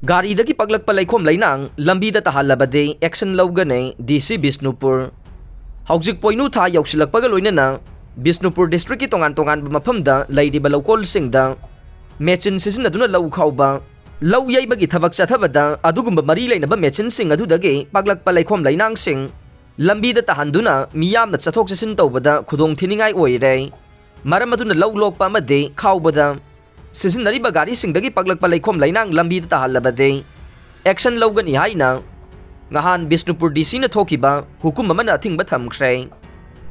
Garidagi Paklakpa Leikhom Leinang Lambida Tahallabadi action Lougani DC Bishnupur Hauzik Poinu Tha Yausilakpaga Loinana Bishnupur District ki tongan mafamda Lairiba Lokol Singda Mechin Sisinaduna Lau Khauba Lau Yaibagi Thavak Sathavada Adugumba Mari Lainaba Mechin Sing Adudagi Paklakpa Leikhom Leinang Sing Lambida Tahanduna Miyam na Satok Sisin Tawbada Kudong Tiningai Oire Maramaduna Lau Lokpa Made Khaubada Sisinariba Gari Singdagi Paklakpa Leikhom Leinang Lambida Tahallabadi action Lougani haina ngahan Bishnupur DC na thokiba hukum amana athingba thamkhre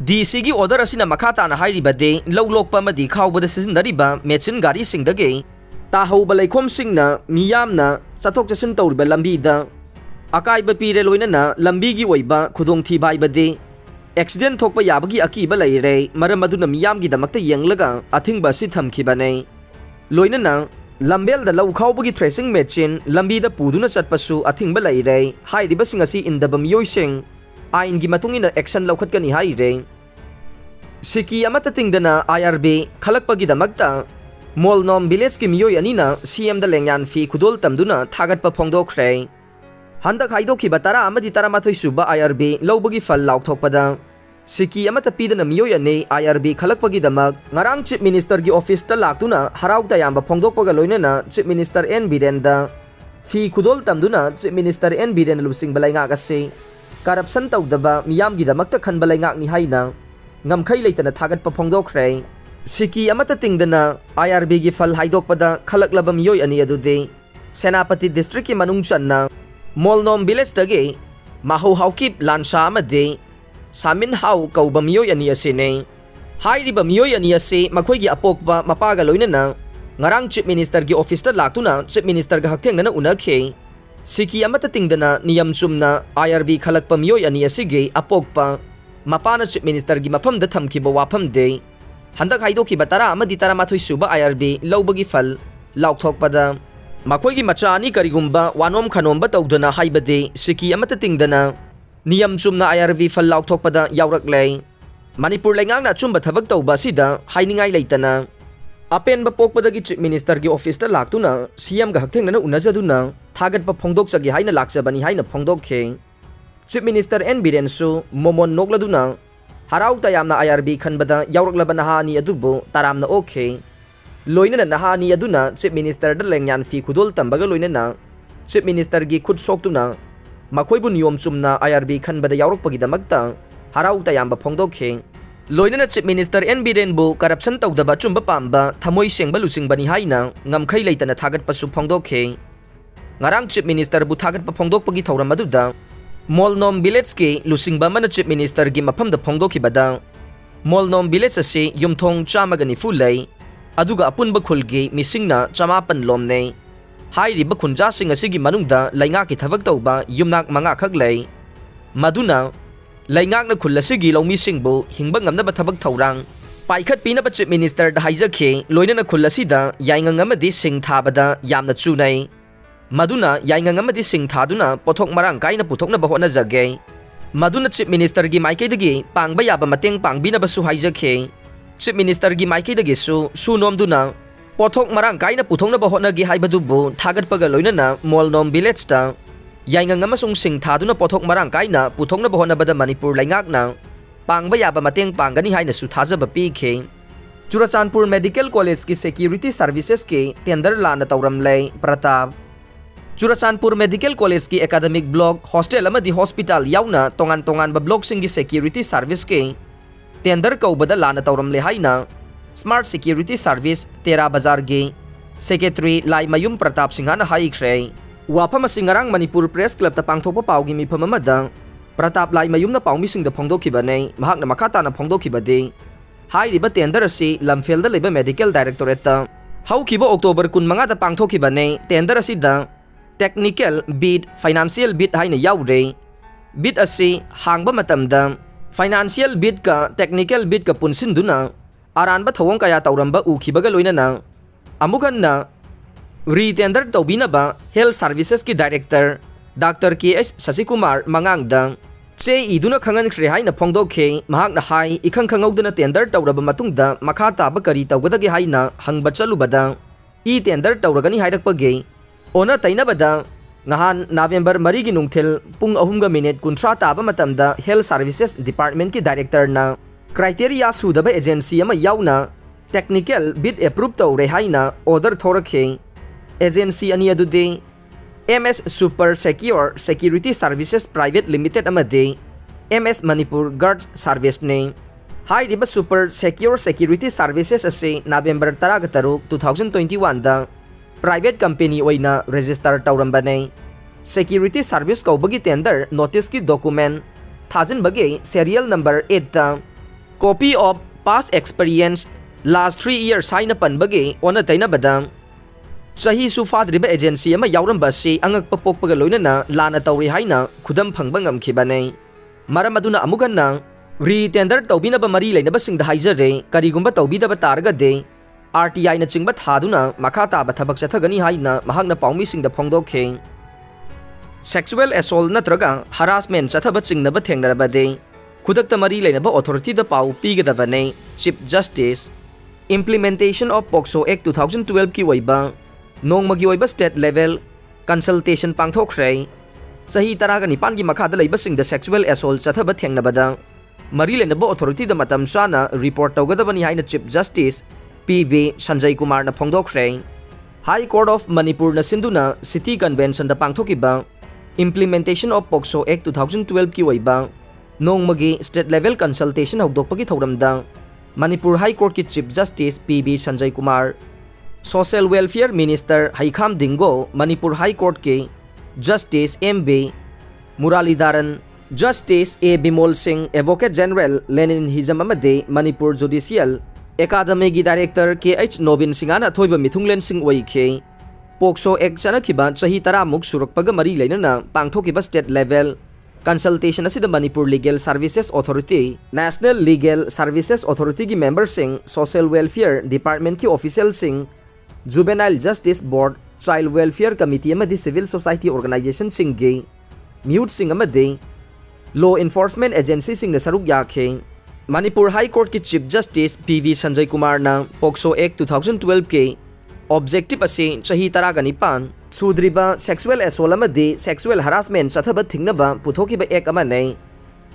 DC gi order asina makhata na hairibade lawlokpa madi khawbada sisinariba mechin gari singdagi tahauba Leikhom singna miyamna chathok chasin tawriba lambida akaiba pire loinana lambigi oiba khudong thibaibade accident thokpa yabagi akiba leire maram aduna miyamgi damakta yenglaga athingba si thamkhibane Loinana Lambel the Lau Khawbagi tracing machine Lambida Puduna Chatpasu Athingba Laire Hai Ribasingasi in the Bamyoising Ain Gimatungina action Laukatgani Haire Siki Amatating dana IRB Kalakpagi the Magta Molnom Bileski Mioy Anina CM the Lengan Fi Kudol Tamduna Tagat Papongdo Kray Handa Kaidoki Batara Amadi Taramatoi Suba IRB Laubagi Fal Lauktopada Siki amata pida na miyoy ane IRB Kalakpagi damag ngarang Chief Minister gi office ta laktuna haraw tayamba phongdokpaga loinana Chief Minister N Birenda fi kudol tamduna Chief Minister N Birenda lusing balay nga kasi corruption tawdaba miyam gi damakta khan balay nga ni hayna ngamkhay leitana thagat pa phongdokre Siki amata tingdana IRB gi fal haidokpada khalaklaba miyoy ani adude Senapati District ki manung channa Molnom Village dagi maho hawkip lansa amade Samin Hau Kauba Miyoy ani asine Hai riba miyoy ani ase makhoi gi apokba mapaga loinana ngarang Chief Minister gi office ta laktuna Chief Minister ga haktheng na unakhe Siki amata tingdana niyam chumna IRB Khalakpa miyoy ani asige apokpa mapana Chief Minister gi mafamda thamkiba wafamde handak haidoki batara amadi taramathoi suba IRB laubagi fal laukthokpada makhoi gi macha ani karigumba wanom khanomba tawdana haibade Siki amata tingdana Niyam chumna IRB fal laukthokpada yaurak Manipur Leinang na chumba thabak tawba sida hainingai leitana apen ba pokpadagi Chief Minister gi office ta laktuna CM ga haktheng na unajaduna thagat pa phongdok sagi haina laksabani haina phongdokhe Chief Minister N Birensu momon nokladuna harau tayamna IRB khanbada yauraklabana hani adubu taramna okhe loinana nahani aduna Chief Minister da lengyan fi khudol tambaga loinana Chief Minister gi khud soktuna Makoibu niyom sumna IRB khanbada yaurokpagi damakta harau tayamba phongdokhe loinana Chief Minister N Birenbu corruption tawdaba chumba pamba thamoi sengba lusingbani haina ngamkhai leitana thagat pasu phongdokhe ngarang Chief Minister bu thagat pa phongdokpagi thauram aduda Molnom Village ki lusingba mana Chief Minister gi mafamda phongdokhibada Molnom Village ase yumthong chamagani fulai aduga apunba khulgi misingna chamapan lomne Hai riba khunja sing asigi manungda lainga ki thavak tawba yumnak manga khak lei maduna laingak na khulasigi lomi singbu hingba ngamna ba thabak thaurang paikhat pina ba Chief Minister da haijakhe loinana khulasida yaingang amadi sing thabada yamna chunai maduna yaingang amadi sing thaduna pothok marang kaina puthokna ba hona jage maduna Chief Minister gi maikaidagi pangba yaba mateng pangbina ba su haijakhe Chief Minister gi maikaidagi su nomduna Pothok marang kaina puthongna ba hotna gi haibadubu thagat paga loinana Molnom Village ta yaingang amasung sing thaduna pothok marang kaina puthongna ba hotna bada Manipur Laingak na pangba yaba mateng panggani haina su thajaba pikhe Churachandpur Medical College ki security services ke tender lana tawram lei Pratap Churachandpur Medical College ki academic block hostel amadi hospital yauna tongan ba block sing gi security service ke tender kaubada lana tawram le haina Smart Security Service Tera Bazar Ge Secretary Laimayum Pratap Singhana Haikre Wapam Singarang Manipur Press Club ta pangthokpa pawgi mi phamamada Pratap Laimayum na pawmi sing da phongdokhibane mahak na makata na phongdokhibade Hai riba tender asi Lamphel da leba Medical Directorate ta haukiba October 15 da pangthokhibane tender asi da Technical Bid Financial Bid haina yaure bid asi hangba matamda Financial Bid ka Technical Bid ka punsinduna Aranba thawong kaya tawramba ukhibaga loinana amukan na retender tawbina ba Health Services ki Director Dr. K.S. Sasikumar mangangda che iduna khangan khre haina phongdokhe mahak na hai ikhang khangawduna tender tawraba matungda makha taba kari tawgadagi haina hangba chalubada tender tawragani hairakpage Ona tainabada ngahan November 3 gi nungthil pung 3:30 taba matamda Health Services Department ki director na criteria sudaba agency ama yauna technical bid approve tawre haina order thorakhe agency ani adude MS Super Secure Security Services Private Limited amade MS Manipur Guards Service ne hai riba Super Secure Security Services ase November 13 2021 da private company oina register tawrambane security service kaubagi tender notice ki document thazin bage serial number 8 da copy of past experience last 3 years haina panbage ona taina badam chahi su fadriba agency ama yauramba si angak papokpaga loinana lana tawri haina khudam phangba ngamkhibane maram aduna amuganna re tender tawbinaba mari leinaba singda haijare karigumba tawbidaba targa de RTI na chingba thaduna makata ba thabak chathagani haina mahakna paumi singda phongdokhe sexual assault natraga harassment chathaba chingnaba thengnarabade khudakta mari leinaba authority da pau pigadabane Chief Justice implementation of POCSO Act 2012 ki waiba nongmagi waiba state level consultation pangthokre sahi taraga nipan gi makhada leiba singda sexual assault chathaba thengnabada mari leinaba authority da matam chana report tawgadabani haina Chief Justice PV Sanjay Kumar na phongdokre High Court of Manipur na sinduna City Convention da pangthokiba implementation of POCSO Act 2012 ki waiba nongmagi state level consultation hokdokpagi thoramda Manipur High Court ki Chief Justice PV Sanjay Kumar Social Welfare Minister Leikhom Dingo Manipur High Court ke Justice MB Muralidharan Justice A Bimol Singh Advocate General Lenin Hizam amade Manipur Judicial Academy gi Director KH Nobin Singana thoiba mithunglen sing oike POCSO Act chanakhiba chahi 10 muk surakpaga mari leinana pangthokiba state level consultation asida Manipur Legal Services Authority National Legal Services Authority gi member sing Social Welfare Department ki official sing Juvenile Justice Board Child Welfare Committee amadi Civil Society Organization sing gi mute sing amadi Law Enforcement Agency sing na saruk yakhe Manipur High Court ki Chief Justice PV Sanjay Kumar na POCSO Act 2012 ke objective ase chahi 19 sudriba sexual assault amadi sexual harassment chathaba thingnaba puthokiba act amane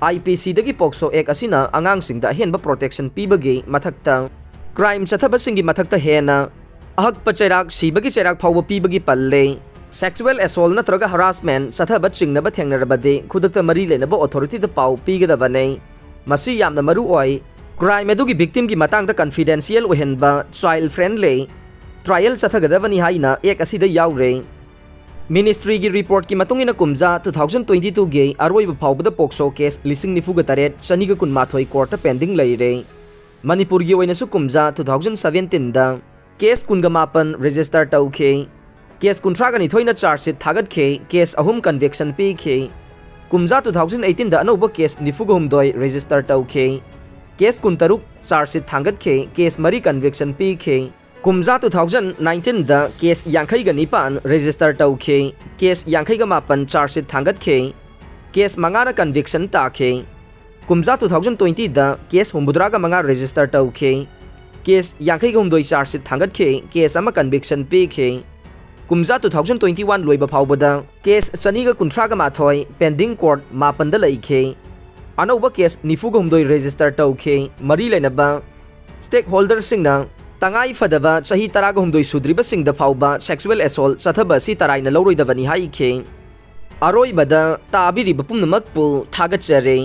IPC dagi POCSO Act asina angang singda henba protection pibagi mathakta crime chathaba singi mathakta hena ahak pachairak sibagi chairak phawba pibagi palle sexual assault natraga harassment chathaba chingnaba thengnarabade khudakta mari lenaba authority da pau pigadabane masi yamna maru oi crime adugi victim gi matangda confidential ohenba child friendly trial sathagadavani haina ek asida yaure ministry gi report ki matungina kumja 2022 ge aroi phawbada POCSO case 1998 chaniga kunmathoi court pending leire manipur gi oina su kumja 2017 da case kungamapan register tauke case kuntragani thoina charge sheet thagat khe case ahum conviction pi khe kumja 2018 da anoba case nifugumdoi register tauke case kuntaruk charge sheet thangat khe case mari conviction pi khe kumja 2019 da case yankhai ga nipan register tauke case yankhai ga mapan charge sheet thangat khe case mangana conviction ta khe kumja 2020 da case humbudra ga manga register tauke case yankhai ga humdoi charge sheet thangat khe case ama conviction pi khe kumja 2021 loiba phawbada case chaniga kunthraga mathoi pending court mapanda leikhe anoba case nifuga humdoi register tauke mari leinaba stakeholder singna tangai fadaba chahi 10 humdoi sudriba singda phawba sexual assault chathaba si taraina loroidabani haikhe aroi bada tabiri bapumnamakpu thagachare